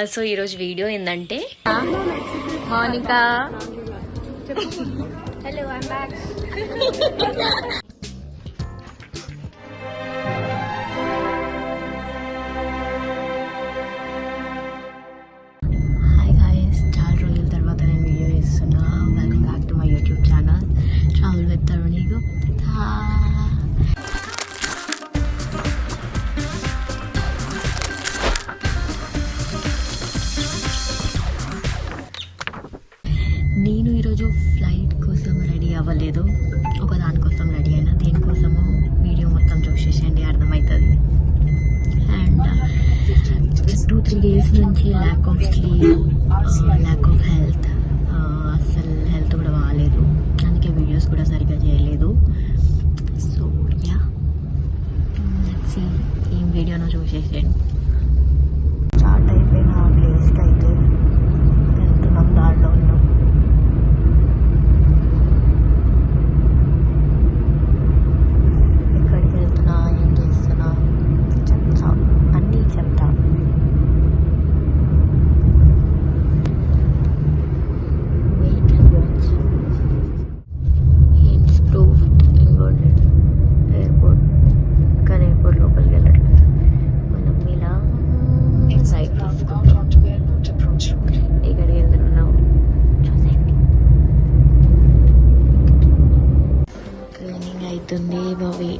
So ఈరోజు video ఏంటంటే Monika hello I'm back. Hi guys, చాలా రోజుల తర్వాత నేను వీడియో చేస్తున్నా. Welcome back to my YouTube channel travel with Taruni Gupta. నేను ఈరోజు ఫ్లైట్ కోసం రెడీ అవ్వలేదు, ఒక దానికోసం రెడీ అయినా. దేనికోసమో వీడియో మొత్తం చూసేసేయండి, అర్థమవుతుంది. అండ్ 2-3 డేస్ నుంచి lack of sleep, lack of health, అస్సలు హెల్త్ కూడా బాగాలేదు. అందుకే వీడియోస్ కూడా సరిగ్గా చేయలేదు. సో యా, లెట్స్ సీ ఏం వీడియోనో చూసేసేయండి. స్టార్ట్ అయిపోయిన ప్లేస్కి అయితే వెళ్తున్నాం, దారిలో ఉన్నాం. ఎక్కడికి వెళ్తున్నా, ఏం చేస్తున్నా చెప్తా, అన్నీ చెప్తా. Wait and watch. Hints proofed ఇంకోటి ఎయిర్పోర్ట్, కానీ ఎయిర్పోర్ట్ లోపలికి వెళ్ళట్లేదు. మనం ఇలా రైట్ తీసుకుంటాం. ఇక్కడికి వెళ్తున్నాం, చూసేయండి. క్లీనింగ్ అవుతుంది బావి.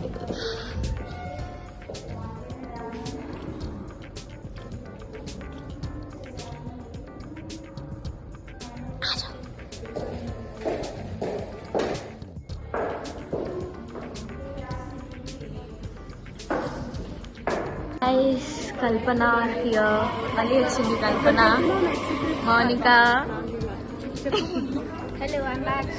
కల్పన హియర్. మళ్ళీ వచ్చింది Kalpana. Monika hello I'm back.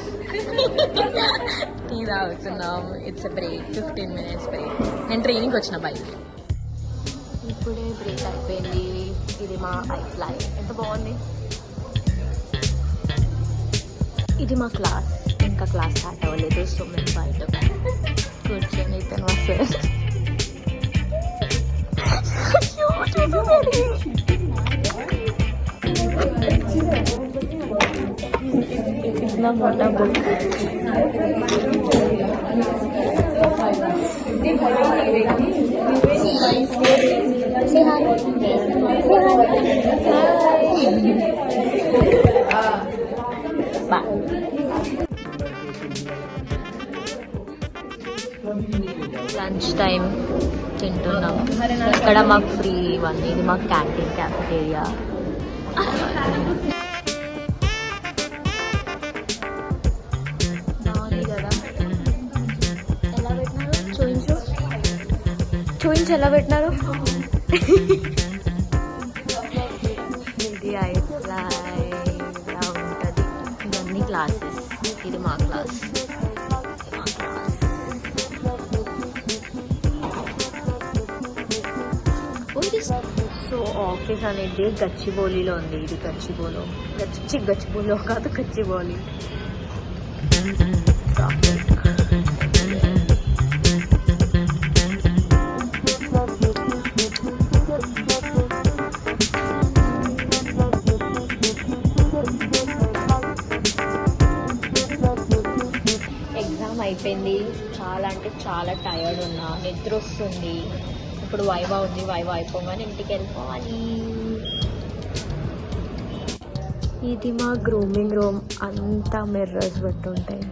Tea తాగుతున్నాం. It's break, 15 minutes break. నేను ట్రైనింగ్కి వచ్చిన బైక్. ఇప్పుడే బ్రేక్ అయిపోయింది. ఇది మా ఐఫ్లై, ఎంత బాగుంది. ఇది మా క్లాస్, ఇంకా క్లాస్ స్టార్ట్ అవ్వలేదు. సో మేము బయట కూర్చొని ఇతను వస్తారు. इतना मोटा बुक. లంచ్ టైం తింటున్నాం. ఇక్కడ మాకు ఫ్రీ ఇవన్నీ. ఇది మాకు క్యాంటీన్, క్యాఫెటేరియా. బాగుంది కదా, ఎలా పెట్టినారు చూయించు, చూయించు ఎలా పెట్టినారు. ఇది ఐఫ్లై ఇలా ఉంటుంది. ఇవన్నీ క్లాసెస్. ఇది మా క్లాస్. సో ఆఫీస్ అనేది గచ్చిబౌలిలో ఉంది. ఇది గచ్చిబౌలో, గచ్చిబౌలో కాదు, గచ్చిబౌలి. ఎగ్జామ్ అయిపోయింది. చాలా అంటే చాలా టైర్డ్ ఉన్నా, నిద్ర వస్తుంది. ఇప్పుడు వైవా ఉంది, వైవా అయిపోగానే ఇంటికి వెళ్ళిపోవాలి. ఇది మా గ్రూమింగ్ రూమ్. అంతా మిర్రర్స్ పెట్టుంటాయి.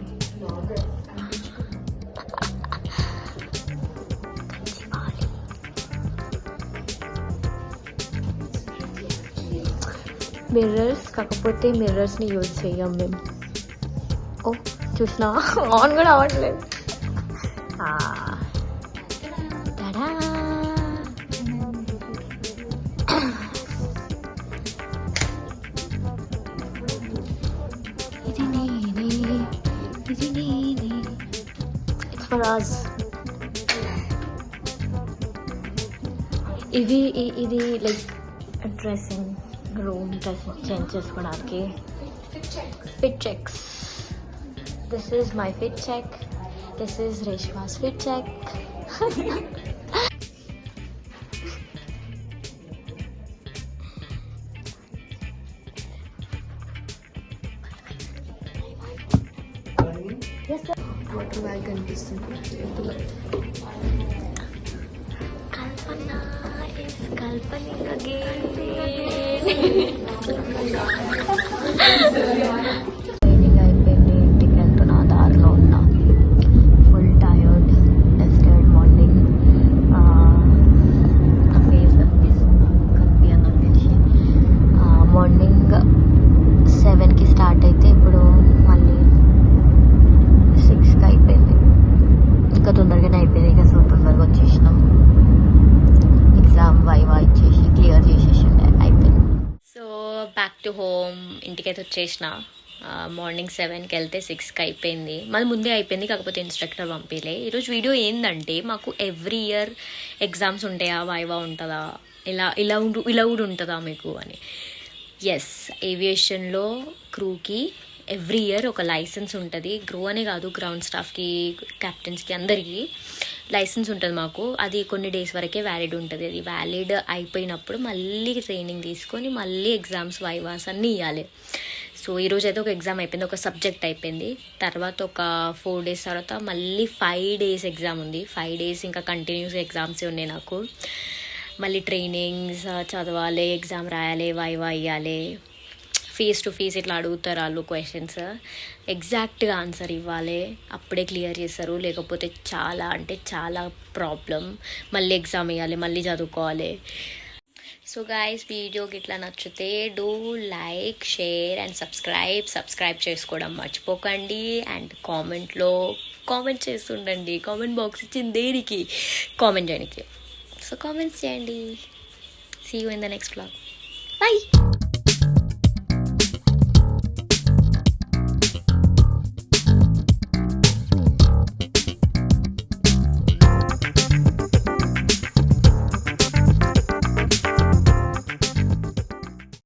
మిర్రర్స్, కాకపోతే మిర్రర్స్ని యూజ్ చేయం మేము. ఓ చూసినా, ఆన్ కూడా అవ్వట్లేదు. It's for us. ఇది like dressing room, dressing change చేసుకోవడానికి. Fit checks. This is my fit check. This is Reshma's fit check. Water bag కనిపిస్తుంది. కల్పన ఇస్ కల్పనింగ్ అగైన్. ట్రైనింగ్ అయిపోయింది, ఇంటికి వెళ్తున్నా, దారిలో ఉన్నా. Full tired, started morning. నా ఫేస్ కనిపించని నాకు తెలిసి మార్నింగ్ 7కి స్టార్ట్ అయితే ఇప్పుడు మళ్ళీ 6కి అయిపోయింది. ఇంకా తొందరగానే అయిపోయింది. ఇక సో తొందరగా వచ్చేసినాం. ఎగ్జామ్ వైవా ఇచ్చేసి క్లియర్ చేసేసి అయిపోయింది. So back to home. ఇంటికైతే వచ్చేసిన. మార్నింగ్ 7కి వెళ్తే 6కి అయిపోయింది. మాది ముందే అయిపోయింది, కాకపోతే ఇన్స్ట్రక్టర్ పంపిలే. ఈరోజు వీడియో ఏంటంటే, మాకు ఎవ్రీ ఇయర్ ఎగ్జామ్స్ ఉంటాయా, వైవా ఉంటుందా, ఇలా కూడా ఉంటుందా మీకు అని. ఎస్, ఏవియేషన్లో క్రూకి ఎవ్రీ ఇయర్ ఒక లైసెన్స్ ఉంటుంది. క్రూ అనే కాదు, గ్రౌండ్ స్టాఫ్కి, కెప్టెన్స్కి, అందరికీ లైసెన్స్ ఉంటుంది మాకు. అది కొన్ని డేస్ వరకే వ్యాలిడ్ ఉంటుంది. అది వ్యాలిడ్ అయిపోయినప్పుడు మళ్ళీ ట్రైనింగ్ తీసుకొని మళ్ళీ ఎగ్జామ్స్, వైవాస్ అన్నీ ఇవ్వాలి. సో ఈరోజు అయితే ఒక ఎగ్జామ్ అయిపోయింది, ఒక సబ్జెక్ట్ అయిపోయింది. తర్వాత ఒక 4 days తర్వాత మళ్ళీ 5 days ఎగ్జామ్ ఉంది. 5 days ఇంకా కంటిన్యూస్ ఎగ్జామ్సే ఉన్నాయి నాకు. మళ్ళీ ట్రైనింగ్స్ చదవాలి, ఎగ్జామ్ రాయాలి, వైవా ఇవ్వాలి. ఫేస్ టు ఫేస్ ఇట్లా అడుగుతారు వాళ్ళు క్వశ్చన్స్, ఎగ్జాక్ట్గా ఆన్సర్ ఇవ్వాలి, అప్పుడే క్లియర్ చేస్తారు. లేకపోతే చాలా అంటే చాలా ప్రాబ్లం. మళ్ళీ ఎగ్జామ్ ఇవ్వాలి, మళ్ళీ చదువుకోవాలి. సో గాయస్, వీడియోకి ఇట్లా నచ్చితే do like, share and subscribe చేసుకోవడం మర్చిపోకండి. అండ్ కామెంట్ చేస్తుండండి. కామెంట్ బాక్స్ ఇచ్చింది దేనికి? కామెంట్ చేయడానికి. సో కామెంట్స్ చేయండి. See you in the next vlog. By.